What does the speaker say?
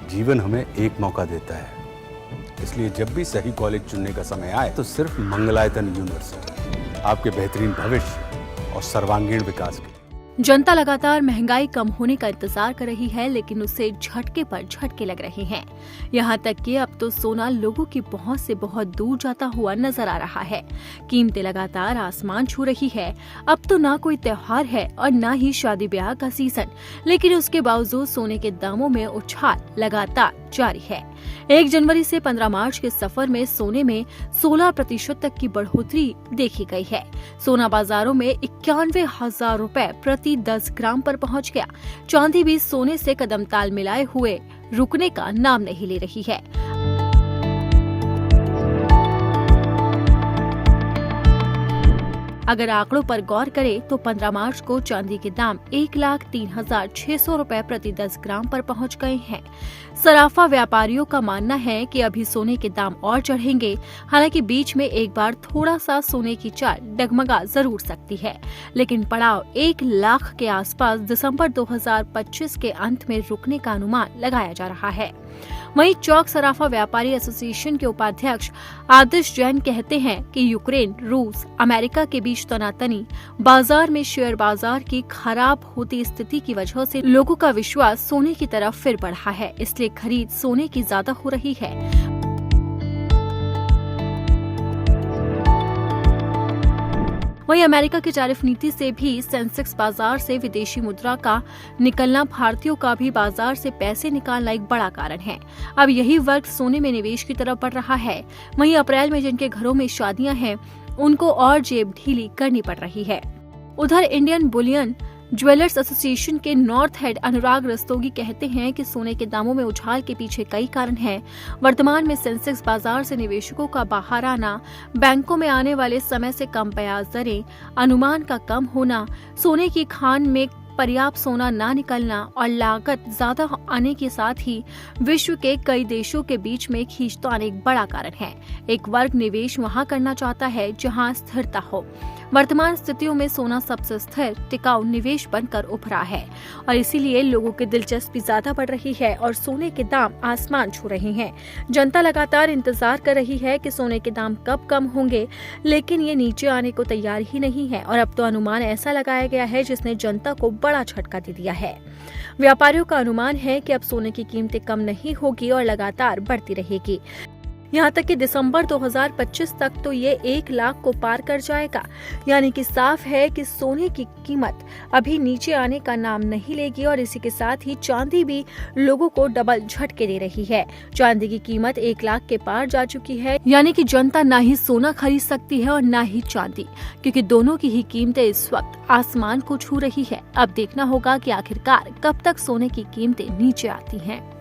जीवन हमें एक मौका देता है, इसलिए जब भी सही कॉलेज चुनने का समय आए तो सिर्फ मंगलायतन यूनिवर्सिटी आपके बेहतरीन भविष्य और सर्वांगीण विकास के लिए। जनता लगातार महंगाई कम होने का इंतजार कर रही है, लेकिन उसे झटके पर झटके लग रहे हैं। यहाँ तक कि अब तो सोना लोगों की पहुंच से बहुत दूर जाता हुआ नजर आ रहा है। कीमतें लगातार आसमान छू रही है। अब तो ना कोई त्योहार है और ना ही शादी ब्याह का सीजन, लेकिन उसके बावजूद सोने के दामों में उछाल लगातार जारी है। 1 जनवरी से 15 मार्च के सफर में सोने में 16% तक की बढ़ोतरी देखी गई है। सोना बाजारों में 91,000 रुपए प्रति 10 ग्राम पर पहुंच गया। चांदी भी सोने से कदम ताल मिलाए हुए रुकने का नाम नहीं ले रही है। अगर आंकड़ों पर गौर करें तो 15 मार्च को चांदी के दाम 1,03,600 रुपए प्रति 10 ग्राम पर पहुंच गए हैं। सराफा व्यापारियों का मानना है कि अभी सोने के दाम और चढ़ेंगे। हालांकि बीच में एक बार थोड़ा सा सोने की चाल डगमगा जरूर सकती है, लेकिन पड़ाव 1 लाख के आसपास दिसंबर 2025 के अंत में रुकने का अनुमान लगाया जा रहा है। वहीं चौक सराफा व्यापारी एसोसिएशन के उपाध्यक्ष आदिश जैन कहते हैं कि यूक्रेन, रूस, अमेरिका के बीच तनातनी, बाजार में शेयर बाजार की खराब होती स्थिति की वजह से लोगों का विश्वास सोने की तरफ फिर बढ़ा है, इसलिए खरीद सोने की ज्यादा हो रही है। वहीं अमेरिका की टैरिफ नीति से भी सेंसेक्स बाजार से विदेशी मुद्रा का निकलना भारतीयों का भी बाजार से पैसे निकालना एक बड़ा कारण है। अब यही वर्ग सोने में निवेश की तरफ बढ़ रहा है। वहीं अप्रैल में जिनके घरों में शादियां हैं, उनको और जेब ढीली करनी पड़ रही है। उधर इंडियन बुलियन ज्वेलर्स एसोसिएशन के नॉर्थ हेड अनुराग रस्तोगी कहते हैं कि सोने के दामों में उछाल के पीछे कई कारण हैं। वर्तमान में सेंसेक्स बाजार से निवेशकों का बाहर आना, बैंकों में आने वाले समय से कम ब्याज दरें, अनुमान का कम होना, सोने की खान में पर्याप्त सोना ना निकलना और लागत ज्यादा आने के साथ ही विश्व के कई देशों के बीच में खींचतान एक बड़ा कारण है। एक वर्ग निवेश वहां करना चाहता है जहां स्थिरता हो। वर्तमान स्थितियों में सोना सबसे स्थिर टिकाऊ निवेश बनकर उभरा है और इसीलिए लोगों की दिलचस्पी ज्यादा बढ़ रही है और सोने के दाम आसमान छू रहे हैं। जनता लगातार इंतजार कर रही है कि सोने के दाम कब कम होंगे, लेकिन ये नीचे आने को तैयार ही नहीं है और अब तो अनुमान ऐसा लगाया गया है जिसने जनता को बड़ा झटका दे दिया है। व्यापारियों का अनुमान है कि अब सोने की कीमतें कम नहीं होगी और लगातार बढ़ती रहेगी। यहाँ तक कि दिसंबर 2025 तक तो ये 1 लाख को पार कर जाएगा। यानी कि साफ है कि सोने की कीमत अभी नीचे आने का नाम नहीं लेगी और इसी के साथ ही चांदी भी लोगों को डबल झटके दे रही है। चांदी की कीमत 1 लाख के पार जा चुकी है। यानी कि जनता ना ही सोना खरीद सकती है और ना ही चांदी, क्योंकि दोनों की ही कीमतें इस वक्त आसमान को छू रही है। अब देखना होगा कि आखिरकार कब तक सोने की कीमतें नीचे आती हैं।